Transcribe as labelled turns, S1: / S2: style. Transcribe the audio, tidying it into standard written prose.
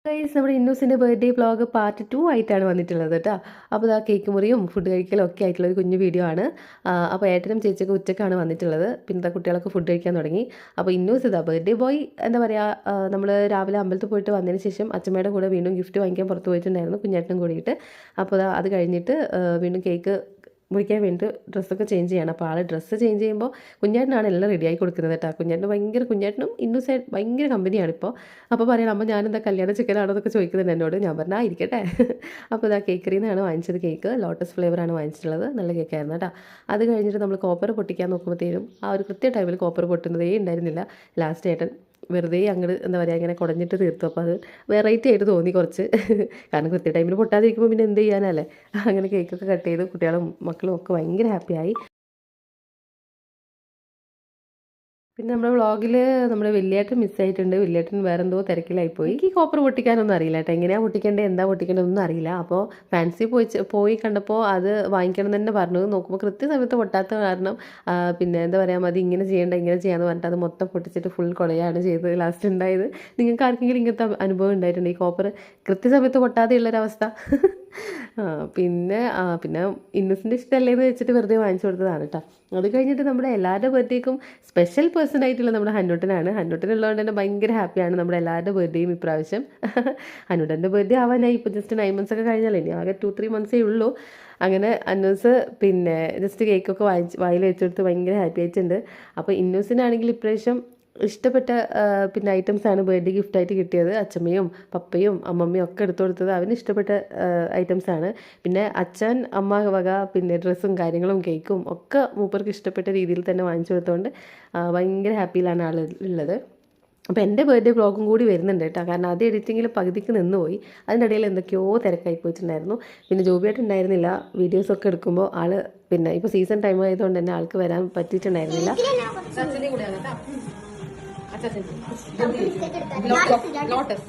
S1: Guys നമ്മുടെ ഇന്നൂസിൻ്റെ birthday vlog part 2 ആയിട്ടാണ് വന്നിട്ടുള്ളത് കേട്ടോ. അപ്പോൾ ആ കേക്ക് മുറിയും ഫുഡ് കഴിക്കലും ഒക്കെ ആയിട്ടുള്ള ഒരു കുഞ്ഞു വീഡിയോ ആണ്. അപ്പോൾ ഏട്ടനും ചേച്ചിയൊക്കെ ഉച്ചക്കാണ് വന്നിട്ടുള്ളത്. പിന്നെ കുട്ടികളൊക്കെ ഫുഡ് കഴിക്കാൻ തുടങ്ങി. അപ്പോൾ ഇന്നൂസ് ഇതാ ബർത്ത്ഡേ ബോയ് എന്താ പറയുക, നമ്മൾ രാവിലെ അമ്പലത്തിൽ പോയിട്ട് വന്നതിന് ശേഷം അച്ഛമ്മയുടെ കൂടെ വീണ്ടും ഗിഫ്റ്റ് വാങ്ങിക്കാൻ പുറത്ത് പോയിട്ടുണ്ടായിരുന്നു കുഞ്ഞേട്ടനും കൂടിയിട്ട്. അപ്പോൾ അത് കഴിഞ്ഞിട്ട് വീണ്ടും കേക്ക് മുറിക്കാൻ വേണ്ടിയിട്ട് ഡ്രസ്സൊക്കെ ചേഞ്ച് ചെയ്യണം. അപ്പോൾ ആൾ ഡ്രസ്സ് ചേഞ്ച് ചെയ്യുമ്പോൾ കുഞ്ഞേട്ടനാണ് എല്ലാം റെഡിയായി കൊടുക്കുന്നത് കേട്ടോ. കുഞ്ഞേട്ടനും ഇന്നൂസ് ഭയങ്കര കമ്പനിയാണ് ഇപ്പോൾ. അപ്പോൾ പറയണം അമ്മ ഞാനെന്താ കല്യാണ ചിക്കനാണോ എന്നൊക്കെ ചോദിക്കുന്നുണ്ട് എന്നോട്. ഞാൻ പറഞ്ഞാൽ ഇരിക്കട്ടെ. അപ്പോൾ ഇതാ കേക്കറിയിൽ നിന്നാണ് വാങ്ങിച്ചത് കേക്ക്. ലോട്ടസ് ഫ്ലേവറാണ് വാങ്ങിച്ചിട്ടുള്ളത്. നല്ല കേക്കായിരുന്നു കേട്ടോ. അത് കഴിഞ്ഞിട്ട് നമ്മൾ കോപ്പർ പൊട്ടിക്കാൻ നോക്കുമ്പോഴത്തേനും ആ ഒരു കൃത്യ ടൈമിൽ കോപ്പർ പൊട്ടുന്നതേ ഉണ്ടായിരുന്നില്ല. ലാസ്റ്റ് ഏട്ടൻ വെറുതെ അങ്ങോട്ട് എന്താ പറയുക ഇങ്ങനെ കുടഞ്ഞിട്ട് തീർത്തു. അപ്പോൾ അത് വെറൈറ്റി ആയിട്ട് തോന്നി കുറച്ച്. കാരണം കൃത്യ ടൈമിൽ പൊട്ടാതിരിക്കുമ്പോൾ പിന്നെ എന്ത് ചെയ്യാനല്ലേ. അങ്ങനെ കേക്കൊക്കെ കട്ട് ചെയ്ത് കുട്ടികളും മക്കളും ഒക്കെ ഭയങ്കര ഹാപ്പിയായി. പിന്നെ നമ്മുടെ വ്ളോഗിൽ നമ്മുടെ വലിയേട്ടൻ മിസ്സായിട്ടുണ്ട്. വലിയേട്ടൻ വേറെ എന്തോ തിരക്കിലായിപ്പോയി. എനിക്ക് ഈ കോപ്പർ പൊട്ടിക്കാനൊന്നും അറിയില്ല കേട്ടോ. എങ്ങനെയാണ് പൊട്ടിക്കേണ്ടത് എന്താ പൊട്ടിക്കേണ്ടത് ഒന്നും അറിയില്ല. അപ്പോൾ ഫാൻസി പോയി കണ്ടപ്പോൾ അത് വാങ്ങിക്കണം എന്ന് തന്നെ പറഞ്ഞു. നോക്കുമ്പോൾ കൃത്യസമയത്ത് പൊട്ടാത്ത കാരണം പിന്നെ എന്താ പറയുക മതി ഇങ്ങനെ ചെയ്യേണ്ട ഇങ്ങനെ ചെയ്യാമെന്ന് പറഞ്ഞിട്ട് അത് മൊത്തം പൊട്ടിച്ചിട്ട് ഫുൾ കുളയാണ് ചെയ്തത് ലാസ്റ്റ് ഉണ്ടായത്. നിങ്ങൾക്ക് ആർക്കെങ്കിലും ഇങ്ങനത്തെ അനുഭവം ഉണ്ടായിട്ടുണ്ട് ഈ കോപ്പർ കൃത്യസമയത്ത് പൊട്ടാതെയുള്ളൊരവസ്ഥ? പിന്നെ ഇന്നസെൻ്റ് ഇഷ്ടമല്ലേ എന്ന് വെച്ചിട്ട് വെറുതെ വാങ്ങിച്ചു കൊടുത്തതാണ് കേട്ടോ. അത് കഴിഞ്ഞിട്ട് നമ്മുടെ എല്ലാവരുടെ ബർത്ത്ഡേക്കും സ്പെഷ്യൽ പേഴ്സൺ ആയിട്ടുള്ള നമ്മുടെ ഹന്നൂട്ടനാണ്. ഹന്നൂട്ടനുള്ളതുകൊണ്ട് തന്നെ ഭയങ്കര ഹാപ്പിയാണ് നമ്മുടെ എല്ലാവരുടെ ബർത്ത്ഡേയും ഇപ്രാവശ്യം. ഹന്നൂട്ടൻ്റെ ബർത്ത്ഡേ ആവാനായി ഇപ്പോൾ ജസ്റ്റ് 9 months ഒക്കെ കഴിഞ്ഞാലേ ഇനി ആകെ 2-3 months ഉള്ളൂ. അങ്ങനെ അന്നൂസ് പിന്നെ ജസ്റ്റ് കേക്കൊക്കെ വായിൽ വെച്ചെടുത്ത് ഭയങ്കര ഹാപ്പി ആയിട്ടുണ്ട്. അപ്പോൾ ഇന്നൂസിനാണെങ്കിൽ ഇപ്രാവശ്യം ഇഷ്ടപ്പെട്ട പിന്നെ ഐറ്റംസാണ് ബർത്ത്ഡേ ഗിഫ്റ്റായിട്ട് കിട്ടിയത്. അച്ഛമ്മയും പപ്പയും അമ്മമ്മയും ഒക്കെ എടുത്തു കൊടുത്തത് അവന് ഇഷ്ടപ്പെട്ട ഐറ്റംസാണ്. പിന്നെ അച്ഛൻ അമ്മ വക പിന്നെ ഡ്രസ്സും കാര്യങ്ങളും കേക്കും ഒക്കെ മൂപ്പർക്ക് ഇഷ്ടപ്പെട്ട രീതിയിൽ തന്നെ വാങ്ങിച്ചു കൊടുത്തുകൊണ്ട് ഭയങ്കര ഹാപ്പിയിലാണ് ആൾ ഉള്ളത്. അപ്പോൾ എൻ്റെ ബർത്ത്ഡേ വ്ളോഗും കൂടി വരുന്നുണ്ട് കേട്ടോ. കാരണം അത് എഡിറ്റിങ്ങിൽ പകുതിക്ക് നിന്നുപോയി. അതിൻ്റെ ഇടയിൽ എന്തൊക്കെയോ തിരക്കായി പോയിട്ടുണ്ടായിരുന്നു. പിന്നെ ജോബിയായിട്ടുണ്ടായിരുന്നില്ല. വീഡിയോസൊക്കെ എടുക്കുമ്പോൾ ആൾ പിന്നെ ഇപ്പോൾ സീസൺ ടൈം ആയതുകൊണ്ട് തന്നെ ആൾക്ക് വരാൻ പറ്റിയിട്ടുണ്ടായിരുന്നില്ല. ലോട്ടസ്